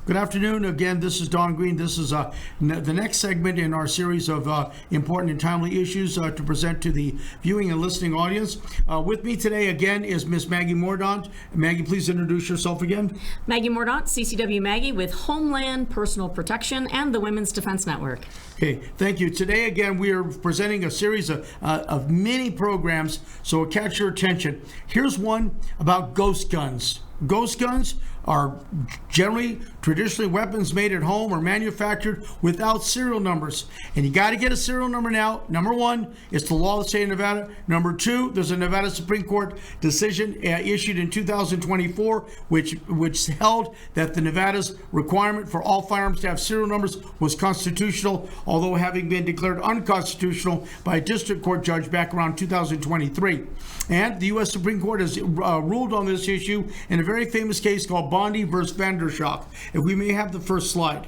Good afternoon. Again, this is Don Green. This is the next segment in our series of important and timely issues to present to the viewing and listening audience. With me today again is Miss Maggie Mordaunt. Maggie, please introduce yourself again. Maggie Mordaunt, CCW Maggie with Homeland Personal Protection and the Women's Defense Network. Okay, thank you. Today, again, we are presenting a series of mini programs, so it'll catch your attention. Here's one about ghost guns. Ghost guns are generally traditionally weapons made at home or manufactured without serial numbers. And you got to get a serial number now. Number one, it's the law of the state of Nevada. Number two, there's a Nevada Supreme Court decision issued in 2024, which held that the Nevada's requirement for all firearms to have serial numbers was constitutional, although having been declared unconstitutional by a district court judge back around 2023. And the U.S. Supreme Court has ruled on this issue in a very famous case called Bondi versus Vandershock. If we may have the first slide.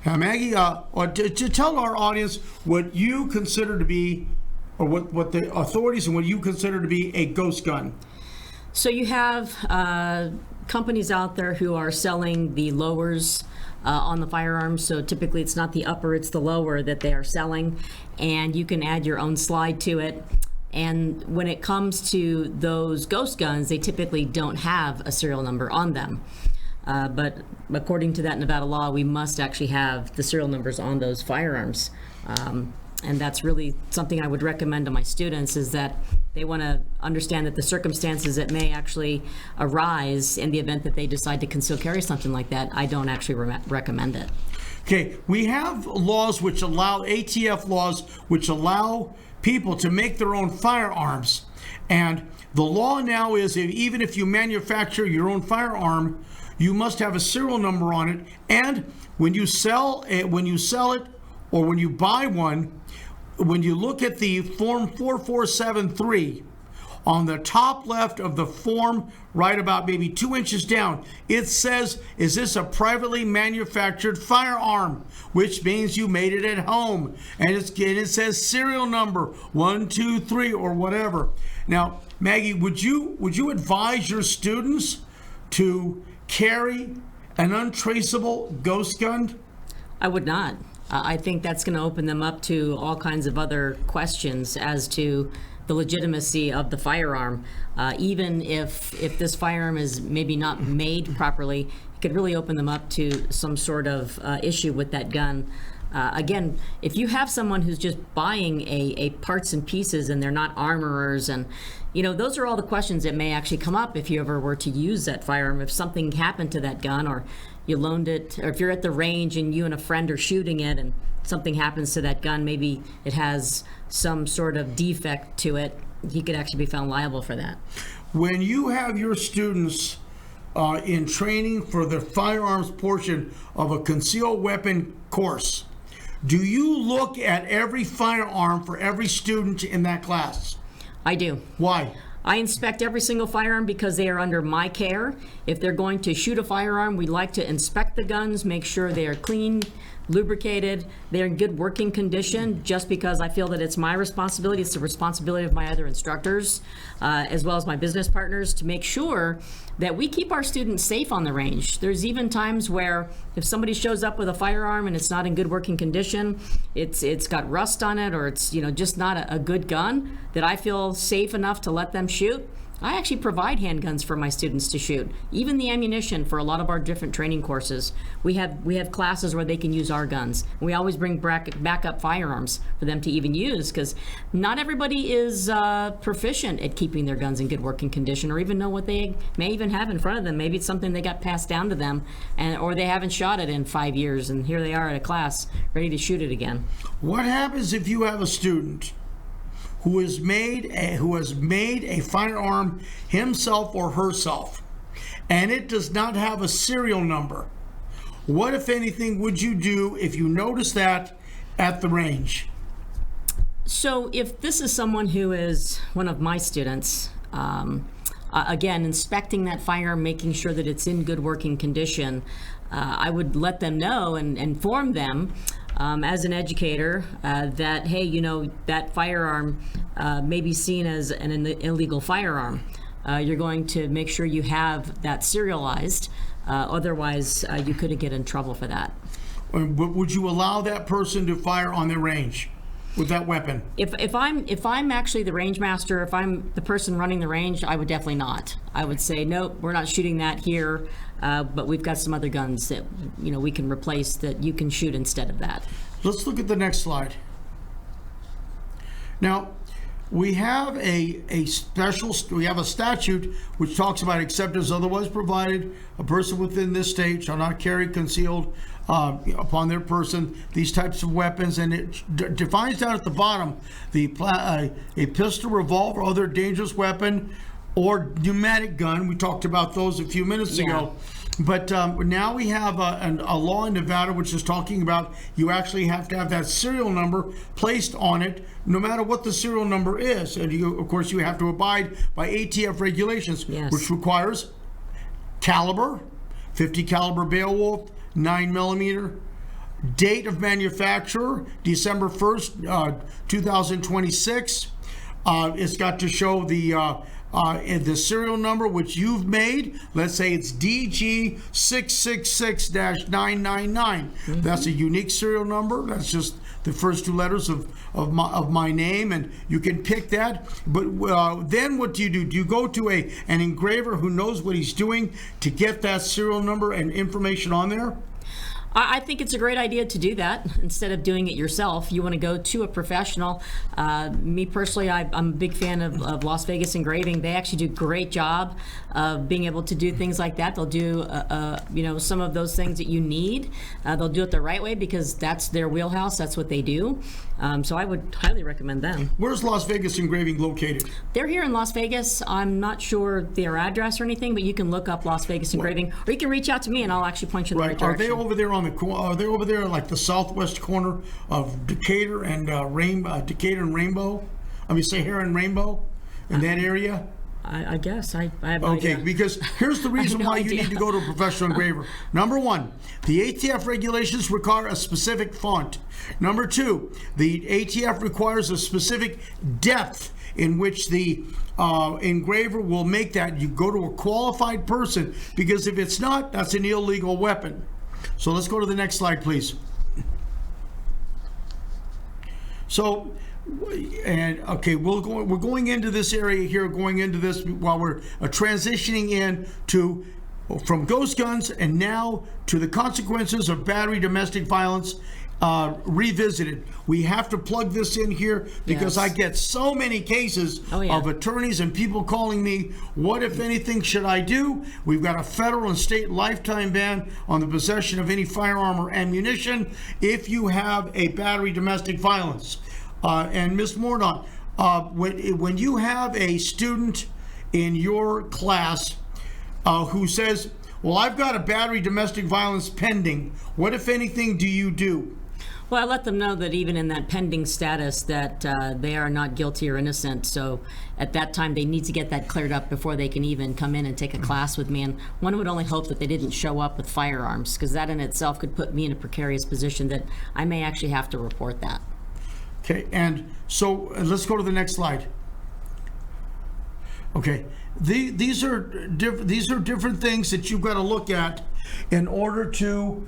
Now, Maggie, to tell our audience what you consider to be, or what the authorities and what you consider to be a ghost gun. So you have companies out there who are selling the lowers on the firearms. So typically it's not the upper, it's the lower that they are selling. And you can add your own slide to it. And when it comes to those ghost guns, they typically don't have a serial number on them. But according to that Nevada law, we must actually have the serial numbers on those firearms. And that's really something I would recommend to my students, is that they want to understand that the circumstances that may actually arise in the event that they decide to conceal carry something like that, I don't actually recommend it. Okay, we have laws which allow, ATF laws, which allow people to make their own firearms. And the law now is even if you manufacture your own firearm, you must have a serial number on it. And when you sell it, or when you buy one, when you look at the form 4473, on the top left of the form, right about maybe 2 inches down, it says, is this a privately manufactured firearm? Which means you made it at home. And it says serial number 123 or whatever. Now, Maggie, would you advise your students to carry an untraceable ghost gun? I would not. I think that's going to open them up to all kinds of other questions as to the legitimacy of the firearm. Even if this firearm is maybe not made properly, it could really open them up to some sort of issue with that gun. Again, if you have someone who's just buying a parts and pieces and they're not armorers, and those are all the questions that may actually come up if you ever were to use that firearm. If something happened to that gun, or you loaned it, or if you're at the range and you and a friend are shooting it and something happens to that gun, maybe it has some sort of defect to it, he could actually be found liable for that. When you have your students in training for the firearms portion of a concealed weapon course, do you look at every firearm for every student in that class? I do. Why? I inspect every single firearm because they are under my care. If they're going to shoot a firearm, we like to inspect the guns, make sure they are clean, lubricated, they're in good working condition, just because I feel that it's my responsibility. It's the responsibility of my other instructors, as well as my business partners, to make sure that we keep our students safe on the range. There's even times where if somebody shows up with a firearm and it's not in good working condition, it's got rust on it, or it's just not a good gun that I feel safe enough to let them shoot, I actually provide handguns for my students to shoot. Even the ammunition for a lot of our different training courses. We have classes where they can use our guns. We always bring backup firearms for them to even use, because not everybody is proficient at keeping their guns in good working condition, or even know what they may even have in front of them. Maybe it's something they got passed down to them, or they haven't shot it in 5 years, and here they are at a class ready to shoot it again. What happens if you have a student who has made a firearm himself or herself, and it does not have a serial number? What, if anything, would you do if you notice that at the range? So if this is someone who is one of my students, again, inspecting that firearm, making sure that it's in good working condition, I would let them know and inform them as an educator that, hey, that firearm may be seen as an illegal firearm. you're going to make sure you have that serialized. Otherwise, you could get in trouble for that. Would you allow that person to fire on their range with that weapon? If I'm actually the range master, if I'm the person running the range, I would definitely not. I would say, nope, we're not shooting that here, but we've got some other guns that we can replace that you can shoot instead of that. Let's look at the next slide. Now, we have a statute which talks about, except as otherwise provided, a person within this state shall not carry concealed upon their person these types of weapons, and it defines down at the bottom a pistol, revolver, other dangerous weapon, or pneumatic gun. We talked about those a few minutes ago. But now we have a law in Nevada which is talking about you actually have to have that serial number placed on it, no matter what the serial number is. And of course, you have to abide by ATF regulations, which requires caliber, 50 caliber Beowulf, 9mm, date of manufacturer, December 1st, 2026. It's got to show the serial number which you've made. Let's say it's DG666-999. That's a unique serial number. That's just the first two letters of my name, and you can pick that. But then what do? Do you go to an engraver who knows what he's doing to get that serial number and information on there? I think it's a great idea to do that instead of doing it yourself. You want to go to a professional. Me personally, I'm a big fan of Las Vegas Engraving. They actually do a great job of being able to do things like that. They'll do some of those things that you need. They'll do it the right way because that's their wheelhouse. That's what they do. So I would highly recommend them. Where's Las Vegas Engraving located? They're here in Las Vegas. I'm not sure their address or anything, but you can look up Las Vegas Engraving, or you can reach out to me and I'll actually point you in the right direction. Are they over there are they over there like the southwest corner of Decatur and Decatur and Rainbow? I mean, Sahara and Rainbow, in that area? I guess I have no idea. Okay, because here's the reason why you need to go to a professional engraver. Number one, the ATF regulations require a specific font. Number two, the ATF requires a specific depth in which the engraver will make that. You go to a qualified person, because if it's not, that's an illegal weapon. So let's go to the next slide, please. So, we're going into this area here, going into this while we're transitioning in from ghost guns and now to the consequences of battery domestic violence revisited. We have to plug this in here because I get so many cases of attorneys and people calling me, what if anything should I do? We've got a federal and state lifetime ban on the possession of any firearm or ammunition if you have a battery domestic violence. And Ms. Mordaunt, when you have a student in your class who says, well, I've got a battery domestic violence pending, what, if anything, do you do? Well, I let them know that even in that pending status that they are not guilty or innocent. So at that time, they need to get that cleared up before they can even come in and take a class with me. And one would only hope that they didn't show up with firearms, because that in itself could put me in a precarious position that I may actually have to report that. Okay, and so let's go to the next slide. Okay, these are different things that you've got to look at in order to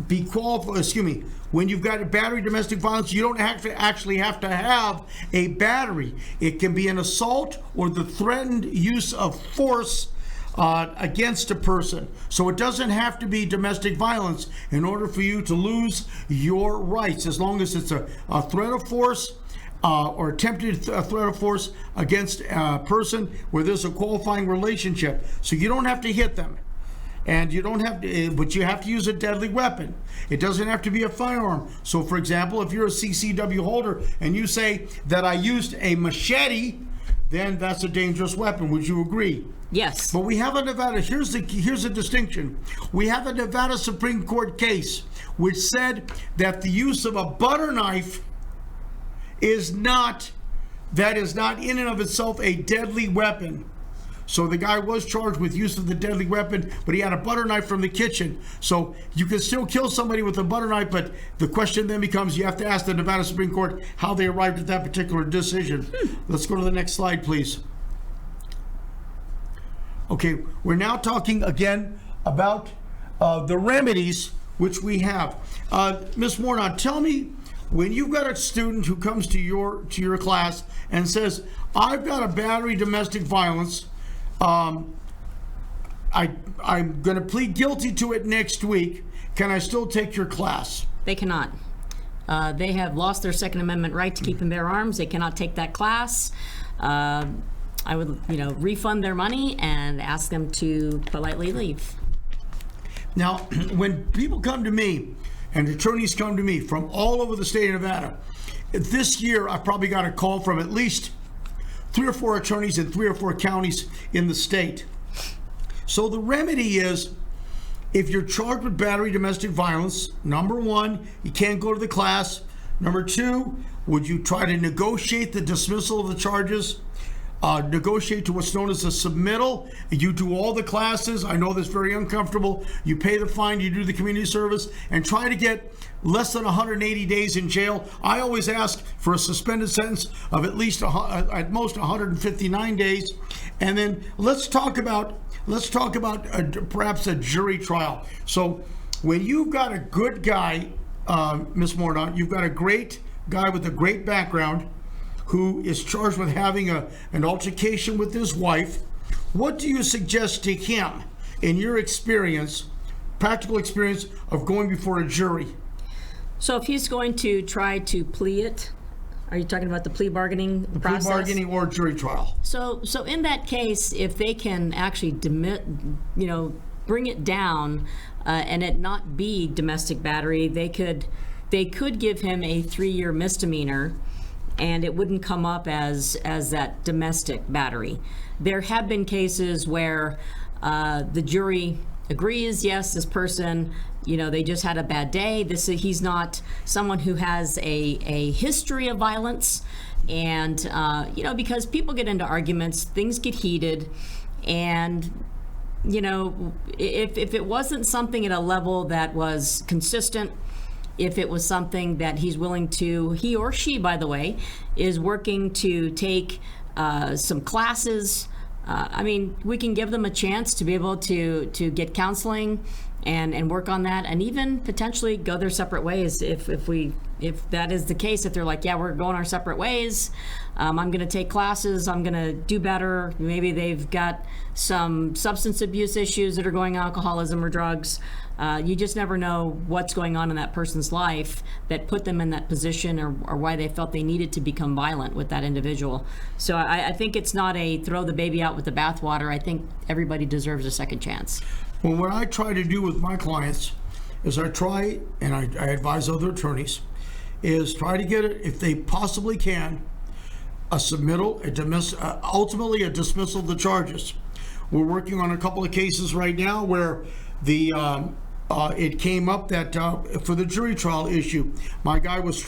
be qualified. Excuse me. When you've got a battery domestic violence, you don't actually have to have a battery. It can be an assault or the threatened use of force against a person. So it doesn't have to be domestic violence in order for you to lose your rights, as long as it's a threat of force or attempted threat of force against a person where there's a qualifying relationship. So you don't have to hit them. And you don't have to, but you have to use a deadly weapon. It doesn't have to be a firearm. So for example, if you're a CCW holder and you say that I used a machete, then that's a dangerous weapon. Would you agree? Yes. But we have a Nevada, here's a distinction. We have a Nevada Supreme Court case which said that the use of a butter knife is not in and of itself a deadly weapon. So the guy was charged with use of the deadly weapon, but he had a butter knife from the kitchen. So you can still kill somebody with a butter knife, but the question then becomes, you have to ask the Nevada Supreme Court how they arrived at that particular decision. Let's go to the next slide, please. Okay, we're now talking again about the remedies which we have. Ms. Mornon, tell me, when you've got a student who comes to your class and says, I've got a battery domestic violence, I'm going to plead guilty to it next week, can I still take your class? They cannot. They have lost their Second Amendment right to keep and bear arms. They cannot take that class. I would, refund their money and ask them to politely leave. Now, when people come to me, and attorneys come to me from all over the state of Nevada, this year I probably got a call from at least 3 or 4 attorneys in 3 or 4 counties in the state. So the remedy is, if you're charged with battery domestic violence, number 1, you can't go to the class. Number 2, would you try to negotiate the dismissal of the charges? Negotiate to what's known as a submittal. You do all the classes. I know that's very uncomfortable. You pay the fine, you do the community service, and try to get less than 180 days in jail. I always ask for a suspended sentence of at least at most 159 days. And then let's talk about perhaps a jury trial. So when you've got a good guy, Ms. Mordaunt, you've got a great guy with a great background who is charged with having an altercation with his wife, what do you suggest to him, in your experience, practical experience, of going before a jury? So if he's going to try to plea it, are you talking about the plea bargaining process? Plea bargaining or jury trial. So in that case, if they can actually bring it down and it not be domestic battery, they could give him a 3-year misdemeanor, and it wouldn't come up as that domestic battery. There have been cases where the jury agrees, yes, this person, they just had a bad day. He's not someone who has a history of violence, and because people get into arguments, things get heated, and if it wasn't something at a level that was consistent, if it was something that he's willing to, he or she, by the way, is working to take some classes. We can give them a chance to be able to get counseling and work on that, and even potentially go their separate ways if that is the case. If they're like, yeah, we're going our separate ways, I'm going to take classes, I'm going to do better. Maybe they've got some substance abuse issues that are going, alcoholism or drugs. You just never know what's going on in that person's life that put them in that position, or why they felt they needed to become violent with that individual. So I think it's not a throw the baby out with the bathwater. I think everybody deserves a second chance. Well, what I try to do with my clients is I try, and I advise other attorneys, is try to get it, if they possibly can, a submittal, ultimately a dismissal of the charges. We're working on a couple of cases right now where it came up that for the jury trial issue, my guy was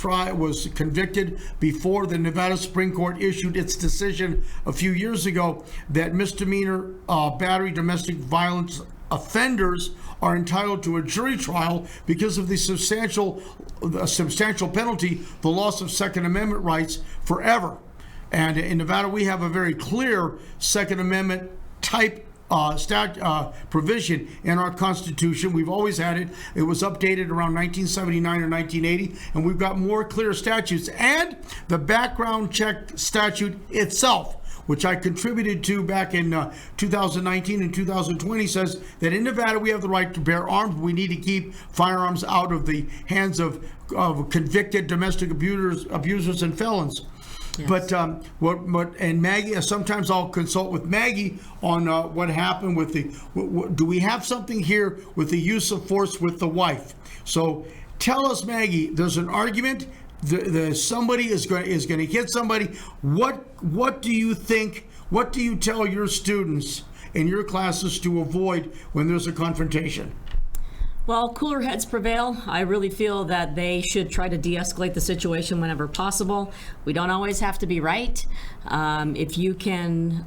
convicted before the Nevada Supreme Court issued its decision a few years ago that misdemeanor battery domestic violence offenders are entitled to a jury trial because of the substantial penalty, the loss of Second Amendment rights forever. And in Nevada, we have a very clear Second Amendment type provision in our Constitution. We've always had it. It was updated around 1979 or 1980, and we've got more clear statutes. And the background check statute itself, which I contributed to back in 2019 and 2020, says that in Nevada we have the right to bear arms. We need to keep firearms out of the hands of convicted domestic abusers and felons. Yes. But and Maggie, sometimes I'll consult with Maggie on what happened with do we have something here with the use of force with the wife? So tell us, Maggie, there's an argument. Somebody is going to hit somebody. What do you think? What do you tell your students in your classes to avoid when there's a confrontation? Well, cooler heads prevail. I really feel that they should try to de-escalate the situation whenever possible. We don't always have to be right. If you can,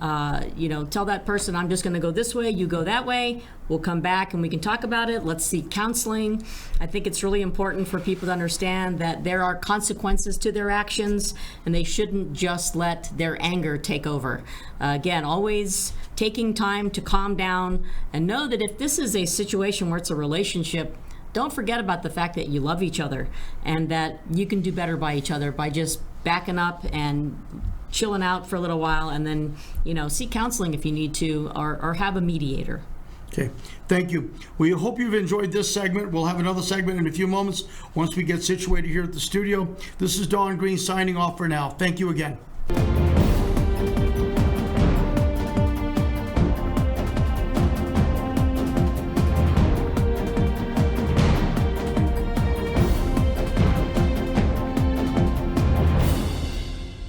tell that person, I'm just going to go this way, you go that way, we'll come back and we can talk about it. Let's seek counseling. I think it's really important for people to understand that there are consequences to their actions, and they shouldn't just let their anger take over. Again, always taking time to calm down and know that if this is a situation where it's a relationship, don't forget about the fact that you love each other and that you can do better by each other by just backing up and chilling out for a little while, and then, seek counseling if you need to, or have a mediator. Okay, thank you. We hope you've enjoyed this segment. We'll have another segment in a few moments once we get situated here at the studio. This is Don Green signing off for now. Thank you again.